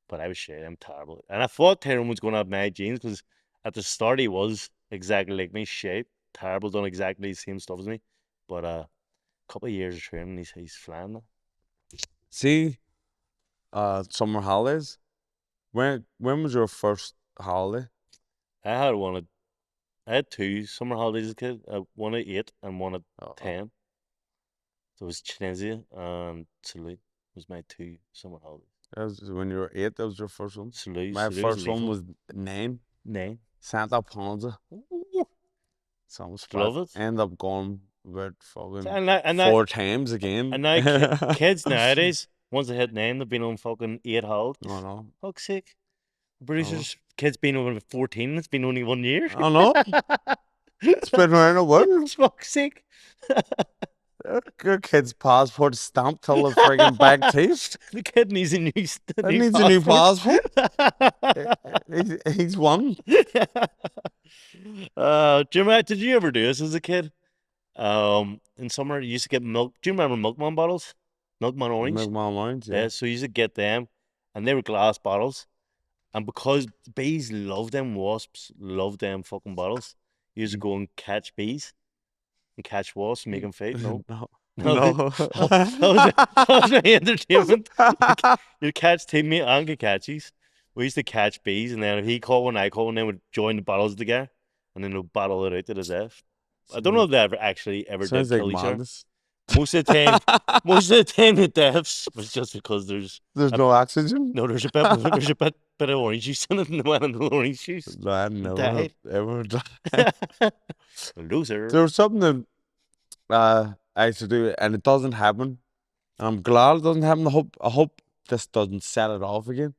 But I was shit. I'm terrible. And I thought Tyrone was going to have my genes because at the start he was exactly like me, shit, terrible, done exactly the same stuff as me. But a couple of years of training, he's flying now. See, summer holidays. When was your first holiday? I had one at I had two summer holidays as a kid. One at 8 and one at Oh, 10. So it was Tunisia and Salou was my two summer holidays. that was when you were 8. That was your first one. Salou My was first one lethal. was 9. 9. Santa Ponza. Some spot. Love it. End up going about fucking And 4 times again. And now kids nowadays, once they hit 9, they've been on fucking 8 holidays. Oh no. Fuck's sake. Producers, kids been over 14, it's been only 1 year. Oh no. It's been around the world. Fuck's sake. Your kid's passport stamped till the friggin' back teeth. The kid needs a new That needs a new passport. He's one. Did you ever do this as a kid? In summer, you used to get milk. Do you remember Milkman bottles? Milkman Orange? Milkman Orange, yeah. Yeah, so you used to get them, and they were glass bottles. And because bees love them, wasps love them fucking bottles, you used to go and catch bees and catch wasps and make them fight. No. No. That was my entertainment. You'd catch teammate and get catchies. We used to catch bees, and then if he caught one, I caught one, then we'd join the battles together, and then we'd battle it out to the death. I don't know if they ever Sounds did like kill each other. madness. Most of the time, the deaths was just because there's no oxygen. no, there's a bit of orange juice in it, and the man in the orange juice No, I never died. ever died. Loser. There was something that I used to do, and it doesn't happen. I'm glad it doesn't happen. I hope this doesn't set it off again.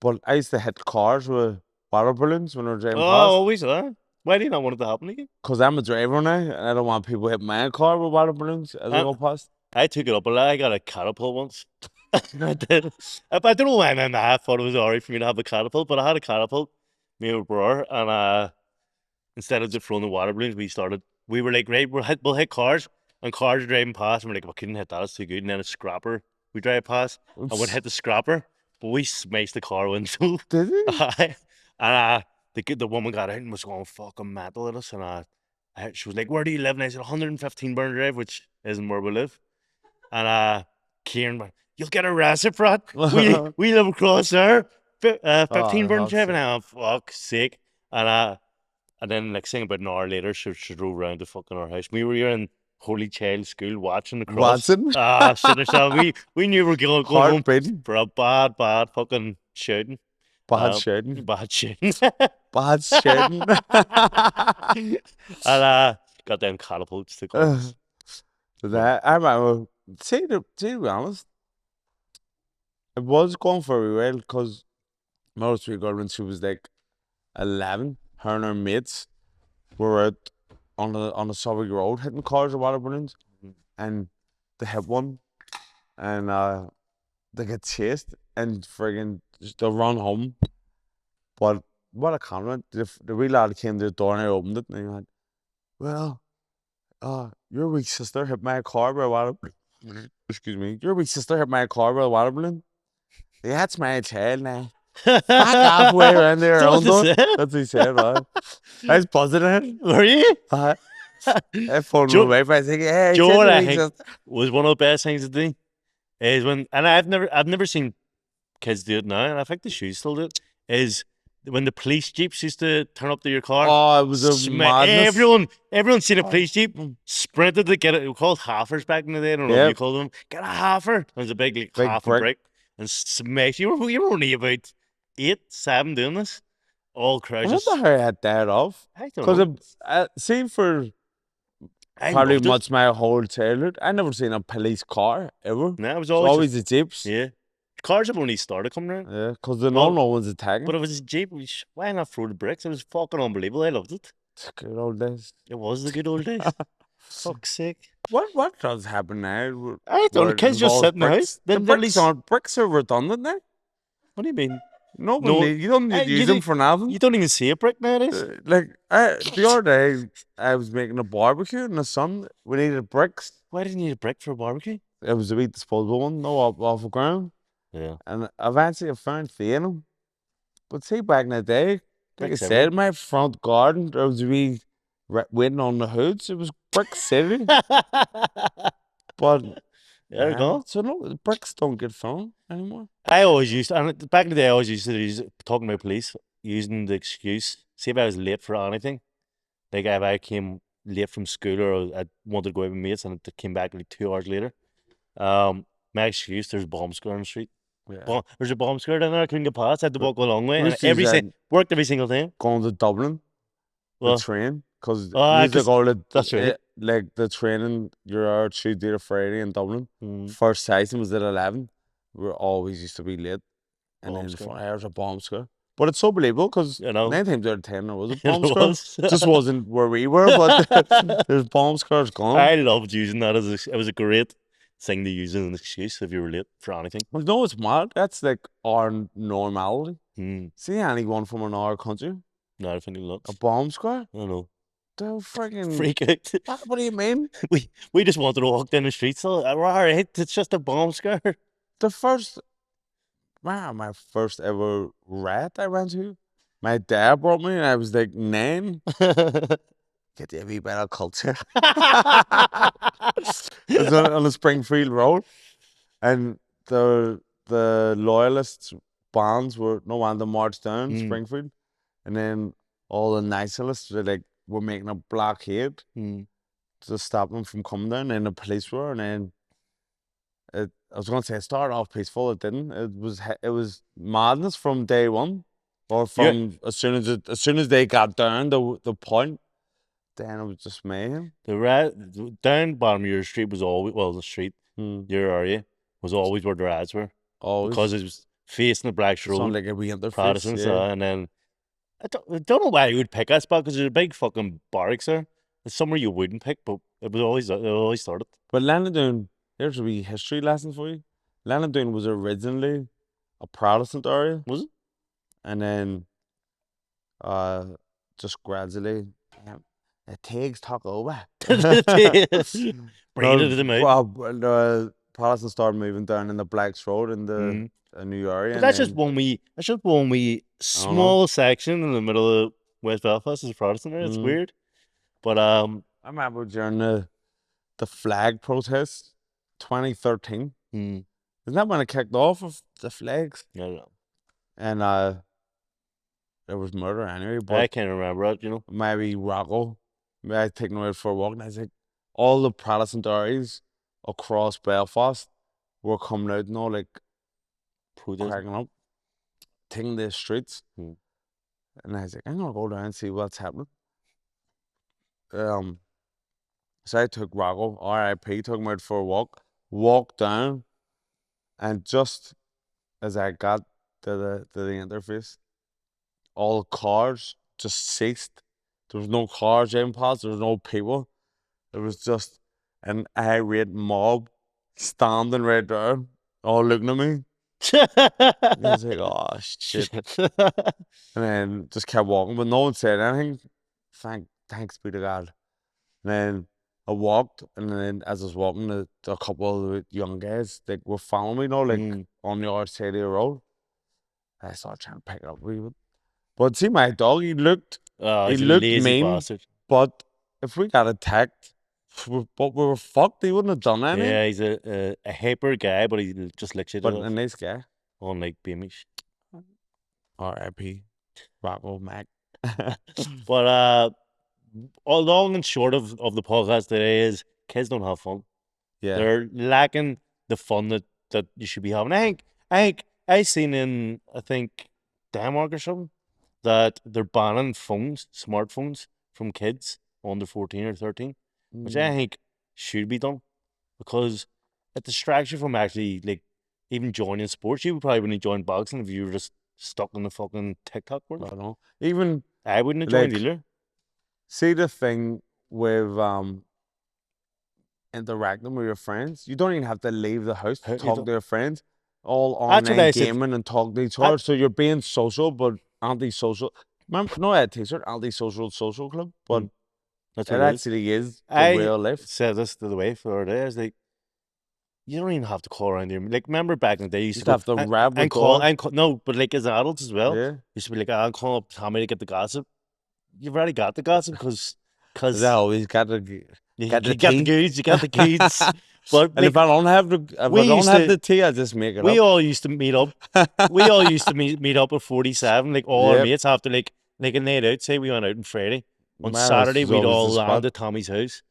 But I used to hit cars with water balloons when I was driving Oh, past. always that. Why do you not want it to happen again? Because I'm a driver now, and I don't want people hitting my car with water balloons as I go past. I took it up a lot. I got a catapult once. I did. I don't know why my ma thought it was alright for me to have a catapult, but I had a catapult, me and my brother, and instead of just throwing the water balloons, we were like, right, we'll hit cars, and cars are driving past, and we're like, we couldn't hit that, it's too good. And then a scrapper, we drive past, and we'd hit the scrapper, but we smashed the car window. Did you? And the woman got out and was going fucking mental at us, and she was like, where do you live? And I said, 115 Burn Drive, which isn't where we live. And Kieran went, you'll get arrested for that. We live across there. 15 Burn Drive, and I'm fuck's sake. And then next thing about an hour later, she drove around to fucking our house. We were here in Holy Child School watching the cross. Watching? We knew we were going home for a bad fucking shouting. Bad shouting. Bad shouting. Bad shouting. And got them catapults to cars. I remember, to be honest, it was going very well because my other sweet girl, when she was like 11, her and her mates were out on a subway road hitting cars with water balloons, and they hit one, and they get chased and friggin' they run home. But what a comment! The wee lad came to the door and I opened it, and he went, "Well, your wee sister hit my car with a water balloon." Excuse me, your wee sister hit my car with a water balloon. Yeah, that's my child now. Back halfway around there. That's that's what he said, right? I was buzzing it. Were you? I phoned my wife. I was like, "Hey, Joe, what I think was one of the best things to do is and I've never seen kids do it now, and I think the shoes still do it. Is when the police jeeps used to turn up to your car. Oh, it was a madness. Everyone's seen a police jeep, sprinted to get it. We were called halfers back in the day. I don't know if you called them. Get a halfer. It was a big half brick and smash. You were only about 8, 7 doing this. All crowds. I wonder how I had that off. I don't know. Because see, I Probably loved it. much my whole childhood. I never seen a police car ever. No, it was It's always always just the jeeps. yeah. Cars have only started coming around. Yeah, because they know But no one's but attacking. it was a Jeep. Why not throw the bricks? It was fucking unbelievable. I loved it. It's good old days. It was the good old days. Fuck's sake. What does happen now I don't. where The it kids just involves sit in the house. bricks? The bricks aren't bricks are redundant now. What do you mean? No one No, need, you don't need to use them for nothing. you don't even see a brick nowadays. The other day I was making a barbecue in the sun. We needed bricks. Why didn't you need a brick for a barbecue? It was a wee disposable one, no off the ground. Yeah, And eventually I found three of them. But see, back in the day, like I bricks said, everywhere. my front garden, there was a wee waiting on the hoods. It was brick city. But There you go. so no, the bricks don't get thrown anymore. I always used, and back in the day, I always used to use talking about police using the excuse. See if I was late for anything, like if I came late from school or I wanted to go out with mates and it came back like 2 hours later. My excuse, there's a bomb square on the street. Yeah. There's a bomb square down there. I couldn't get past. I had to walk a long way, We and used to use that worked every single time. going to Dublin, the Well, train, because oh, music all the that's right. like the training you're out Tuesday to Friday in Dublin. Mm, First session was at 11. We always used to be late, and bomb then square. 4 hours of bomb square. But it's so believable because You know, 9 times out of 10 there was a it bomb square. was. Just wasn't where we were, but there's bomb squares gone. I loved using that it was a great thing to use as an excuse if you were late for anything. Well, no, it's mad. That's like our normality. Mm, See anyone from another country, no, I think it's a nuts. bomb square, I don't know. they're freaking Freak out. What do you mean? We just wanted to walk down the street, so we're all right. It's just a bomb scare. The first, my first ever rat I went to, my dad brought me, and I was like 9. Get a wee bit of culture. It's on the Springfield Road, and the loyalists bands were no one to march down Springfield, and then all the nationalists were making a blockade to stop them from coming down, and the police were, and then I was going to say it started off peaceful. It didn't. It was madness from day one, or from as soon as they got down the point. Then it was just mayhem. Down bottom of your street was always the street your area was always where the rads were. Always Because it was facing the Blacks Road. like a wee interface. Protestants, Yeah. and then I don't know why you would pick that spot because there's a big fucking barracks there. It's somewhere you wouldn't pick, but it always started. But Lennon, here's a wee history lesson for you. Lennon was originally a Protestant area. Was it? And then just gradually it takes talk over. Bringing it to them out. The Protestants started moving down in the Blacks Road in the a new area. But that's just one wee small section in the middle of West Belfast is a Protestant area. It's weird. But I remember during the flag protest 2013. Isn't that when it kicked off of the flags? I don't know. And there was murder anyway. But I can't remember it, maybe Rocco. Maybe I taken away for a walk, and I was like, all the Protestant areas across Belfast were coming out, cracking up, taking the streets. And I was like, I'm gonna go down and see what's happening. So I took Rocco, R.I.P., took him out for a walked down, and just as I got to the interface, all cars just ceased. There was no cars in past, there was no people. It was just an irate mob standing right there, all looking at me. And I was like, oh shit. And then just kept walking, but no one said anything. Thanks be to God. And then I walked, and then as I was walking, a couple of the young guys were following me, on the other side of the road. I started trying to pick it up a wee bit. But see, my dog, he looked lazy mean, bastard. but if we got attacked, but we were fucked. He wouldn't have done anything. Yeah, he's a hyper guy, but he just licks it. But a nice guy. Unlike Beamish. R.I.P. Rocco Mac. But all long and short of the podcast today is kids don't have fun. Yeah. They're lacking the fun that you should be having. I think I seen in Denmark or something that they're banning smartphones from kids under 14 or 13 which I think should be done because it distracts you from actually like even joining sports. You probably wouldn't join boxing if you were just stuck in the fucking TikTok I world. don't know. Even I wouldn't have joined like either. see the thing with interacting with your friends. You don't even have to leave the house to You talk don't- to your friends. All That's what online I said. gaming and talking to each I, other. So you're being social but anti-social. Remember, no, that t-shirt, anti-social social club, but that's it what it is. actually is the I real life. said this the other way for it is like you don't even have to call around your like. Remember back in the day, you You used to just go have to and, rap with and call door. and call, no, but like as adults as well, Yeah. you used to be like, I'll call up Tommy to get the gossip. You've already got the gossip because Cause I always got the you got the got the tea. goods, you got the goods. But And if like I don't have we used to, the tea, I just make it we up. all used to meet up. We all used to meet up at 47, like all our Yep. mates after like a night out. Say we went out on Friday. On My house Saturday, is we'd always the all spot. land at Tommy's house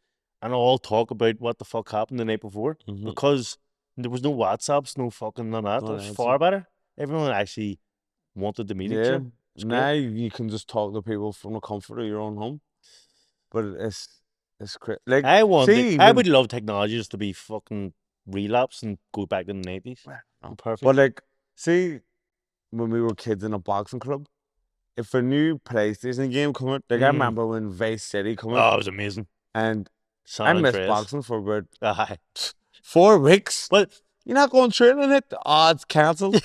and all talk about what the fuck happened the night before Mm-hmm. because there was no WhatsApps, no fucking none of that. It No was answer. far better. Everyone actually wanted to meet each Yeah. other. It's Now great. you can just talk to people from the comfort of your own home. But it's crazy. Like, I see, would love technology just to be fucking relapse and go back to the 90s. no. Perfect. But like, see, when we were kids in a boxing club, if a new PlayStation game come out, like I remember when Vice City come out, Oh, it was amazing. and I San missed Andreas. boxing for about Aye. 4 weeks. But You're not going training it? Oh, it's cancelled.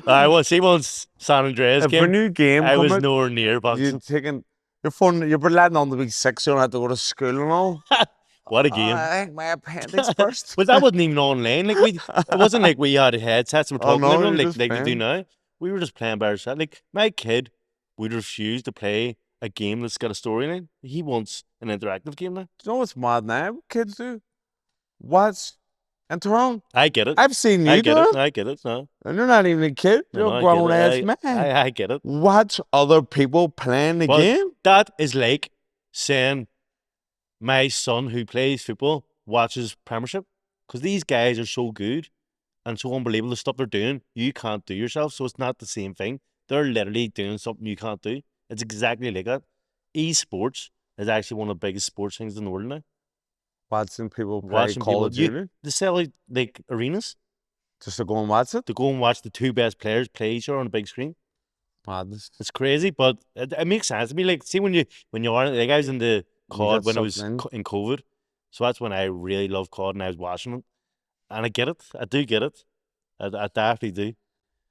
I was see once San Andreas If a game. new game I come was out, nowhere near you're boxing. taking your phone. You're letting on to be 6. You don't have to go to school and all. What a Oh, game! I think my appendix burst. But that wasn't even online. Like it wasn't like we had headsets and we're Oh talking to no, everyone you're just like we do playing. now. We were just playing by ourselves. Like my kid would refuse to play a game that's got a storyline. He wants an interactive game now. Do you know what's mad now? Kids do. Watch and Tyrone. I get it. I've seen I you get do it. it, I get it. No, and you're not even a kid. no, You're no, a I get grown ass it. man. I get it. Watch other people playing the But game. that is like saying my son who plays football watches Premiership because these guys are so good and so unbelievable. The stuff they're doing, you can't do yourself. So it's not the same thing. They're literally doing something you can't do. It's exactly like that. Esports is actually one of the biggest sports things in the world now. Watching people play Watching Call people, of Duty they sell out like arenas just to go and watch it. to go and watch the two best players play each other on a big screen. Madness. It's crazy, but it makes sense to me. Like, see when you are like I was in the You got COD when it was something in. in COVID, so that's when I really loved COD and I was watching it, and I get it. I do get it. I definitely do.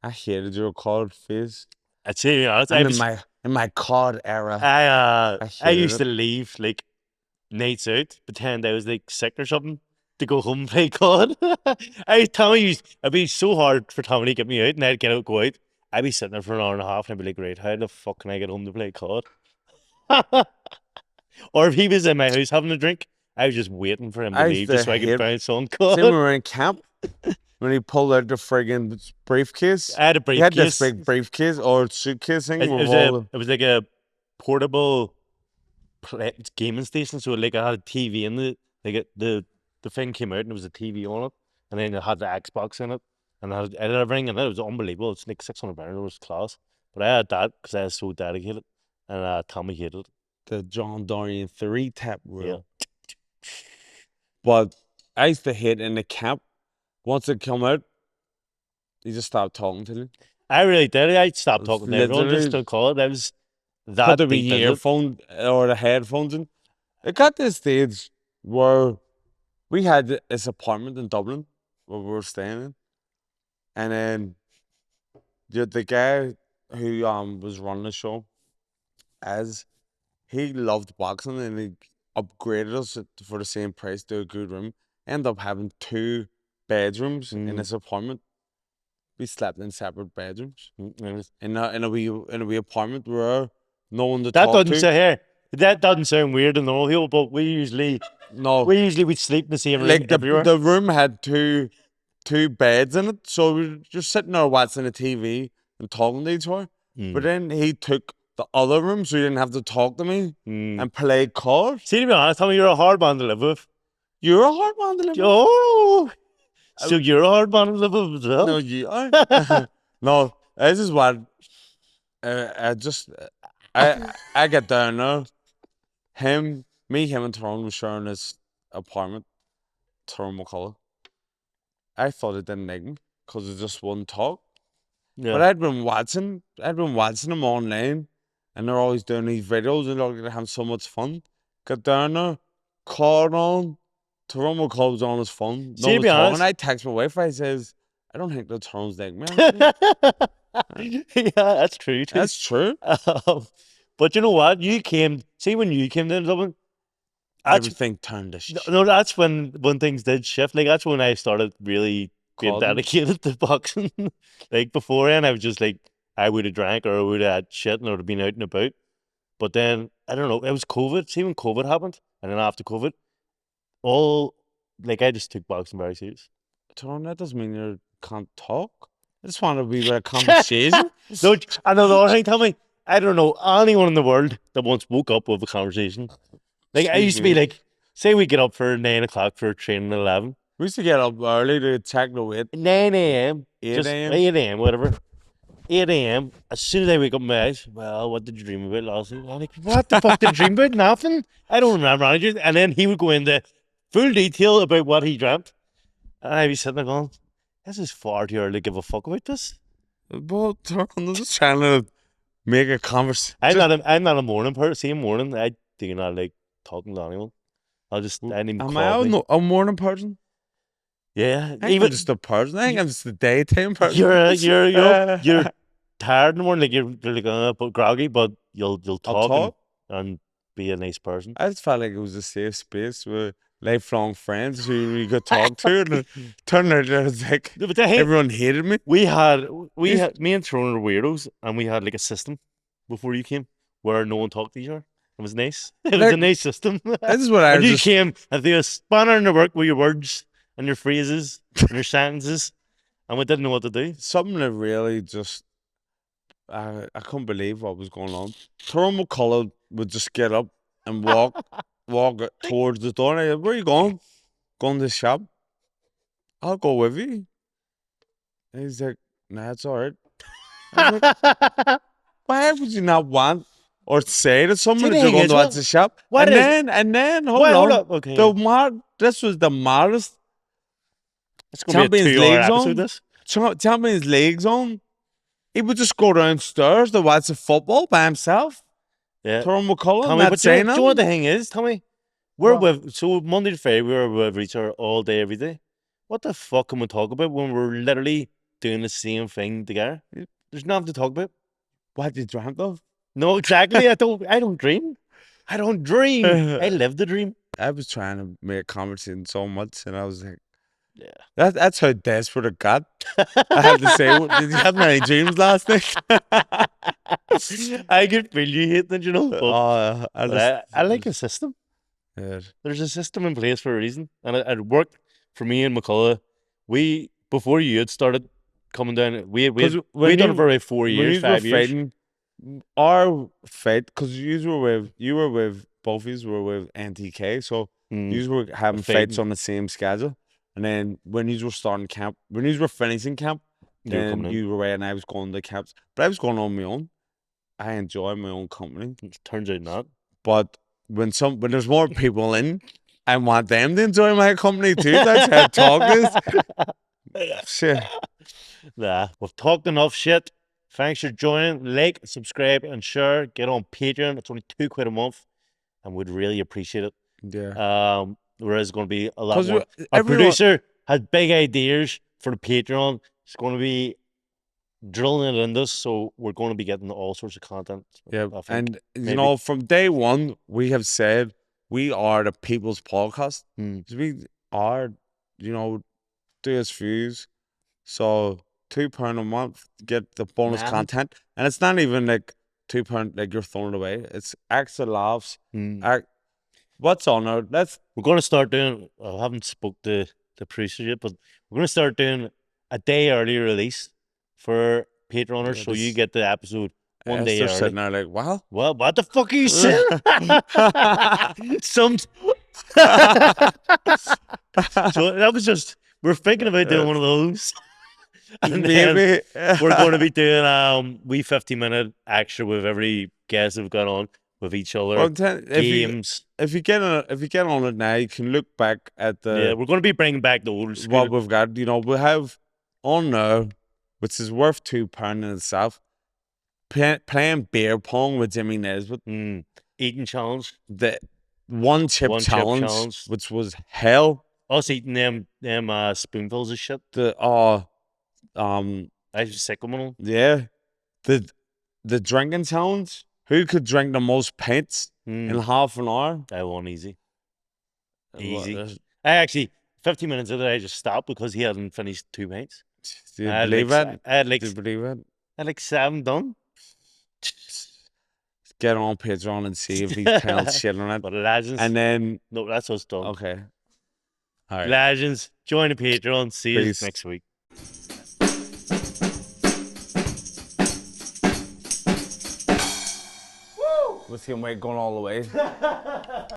I hated your COD phase. I'd say you know, And in my COD era, I I hated used it. to leave like nights out, pretend I was like sick or something to go home and play COD. It'd be so hard for Tommy to get me out, and I'd get out, go out. I'd be sitting there for an hour and a half, and I'd be like, "Great, how the fuck can I get home to play COD?" Or if he was in my house having a drink, I was just waiting for him to I used leave just to so I could hate. bounce on See, when we COD. were in camp, when he pulled out the friggin' briefcase, I had a he had this briefcase. big briefcase or suitcase thing It with was all the. it was like a portable gaming station. So like I had a TV in the thing came out and there was a TV on it, and then it had the Xbox in it, and I had everything, and it was unbelievable. It's like £600. It was class. But I had that because I was so dedicated, and Tommy hated it. The John Dorian 3 tap Yeah. rule. But I used to hate in the camp. Once it come out, he just stopped talking to me. I really did. I stopped It's talking to everyone just literally to call it. I was put that the deep into it. earphone or the headphones in. It got to the stage where we had this apartment in Dublin where we were staying in. And then the guy who was running the show, as he loved boxing and he upgraded us for the same price to a good room. Ended up having 2 bedrooms in this apartment. We slept in separate bedrooms in a wee apartment where no one to That talk doesn't to. sound here. That doesn't sound weird in normal people, but No, we usually would sleep in the same room like everywhere. the room had two beds in it, so we were just sitting there watching the TV and talking to each other. But then he took the other room, so he didn't have to talk to me and play cards. See, to be honest, tell me you're a hard man to live with. You're a hard man to live with. Oh, so you're a hard man to live with as well. No, you are. No, this is what I get down there. Him, Me, him, and Tyrone was sharing this apartment. Tyrone McCullough. I thought it didn't like me because it just wouldn't talk. Yeah. But I'd been watching them online, and they're always doing these videos, and they're having so much fun. Got down there, called on. Tyrone McCullough was on his phone. No See, to one be was talking. honest. I text my wife. I says, I don't think the Tyrone's like me. Yeah, that's true too. That's true. But you know what? When you came to Dublin, Everything turned to shit. no, that's when things did shift. Like that's when I started really being Called him. dedicated to boxing. Like before then, I was just like I would have drank or I would have had shit and I would have been out and about. But then I don't know. It was COVID. See when COVID happened, and then after COVID, I just took boxing very serious. Tyrone, that doesn't mean you can't talk. I just want to be with a conversation. No, I know the other thing. Tell me, I don't know anyone in the world that once woke up with a conversation. Like I used to be like, say we get up for 9 o'clock for training at 11. We used to get up early to check the weight. 9 a.m. 8 a.m. 8 a.m. whatever. 8 a.m. As soon as I wake up my eyes, well, what did you dream about last night? I'm like, what the fuck did you dream about? Nothing. I don't remember anything. And then he would go into full detail about what he dreamt. And I'd be sitting there going, this is far too early to give a fuck about this. But I'm just trying to make a conversation. I'm not a morning person. See, morning, I do not like talking to anyone. I need Am I a morning person? Yeah, I'm just a person. I think I'm just a daytime person. You're tired in the morning, like you're like a bit groggy, but you'll talk. And be a nice person. I just felt like it was a safe space with lifelong friends who we could talk to, and it turned out it was like everyone hated me. Me and Tyrone were weirdos, and we had like a system before you came where no one talked to each other. It was nice. It was a nice system. This is what I you came and threw a spanner in the work with your words and your phrases and your sentences, and we didn't know what to do. Something that really just I couldn't believe what was going on. Tyrone McCullough would just get up and walk towards the door. And I said, where are you going? Going to the shop? I'll go with you. And he's like, nah, it's all right. Like, why would you not want or say to someone that you're going to watch the shop? Hold on. Okay. This was the maddest. It's going to be a 2-hour episode, this. Champions League zone. He would just go downstairs to watch the football by himself. Yeah. Tyrone McCullough, Tommy, but do you know what the thing is, Tommy? So Monday to Friday, we were with each other all day, every day. What the fuck can we talk about when we're literally doing the same thing together? There's nothing to talk about. What you dreamt of? No, exactly. I don't dream. I don't dream. I live the dream. I was trying to make a conversation so much, and I was like, yeah, that's how desperate it got. I had to say, did you have many dreams last night? I could feel you hating it, you know. But, I like a system. Yeah. There's a system in place for a reason, and it worked for me and McCullough. Before you had started coming down, we done it for about 4 years, 5 years. Fighting, our fight, because you were with both of you were with NTK, so you were having fights on the same schedule. And then when you were starting camp, when you were finishing camp, then you were away and I was going to camps. But I was going on my own. I enjoy my own company. It turns out not. But when there's more people in, I want them to enjoy my company too. That's how talk is. Shit. Nah, we've talked enough shit. Thanks for joining. Like, subscribe, and share. Get on Patreon. It's only £2 a month, and we'd really appreciate it. Yeah. There is going to be a lot more. Our producer has big ideas for the Patreon. He's going to be drilling it in this, so we're going to be getting all sorts of content. Yeah, and you know, from day one, we have said we are the people's podcast. We are, you know, do us views. So £2 a month to get the bonus content, and it's not even like £2 like you're throwing it away. It's extra laughs. What's on there? We're going to start doing. I haven't spoke to the producer yet, but we're going to start doing a day early release for Patreoners, so you get the episode one day early. Sitting there like, wow. Well, what the fuck are you saying? So that was just, we're thinking about doing one of those. And maybe we're going to be doing we 50-minute extra with every guest we've got on. with each other. Well, Games. if you get on it now, you can look back at Yeah, we're going to be bringing back the old school. what we've got. You know, we have on now, which is worth £2 in itself. Playing beer pong with Jimmy Nesbitt. Eating challenge. The one chip challenge, which was hell. Us eating them spoonfuls of shit. I was sick of them. Yeah. The drinking challenge. Who could drink the most pints in half an hour? I won easy. Easy. I actually 15 minutes into it, I just stopped because he hadn't finished 2 pints. Do you believe it? I had like, Do you believe it? I had like 7 done. Get on Patreon and see if he's playing shit on it. But legends. And then no, that's us done. Okay. All right. Legends, join the Patreon. See you next week. With him going all the way.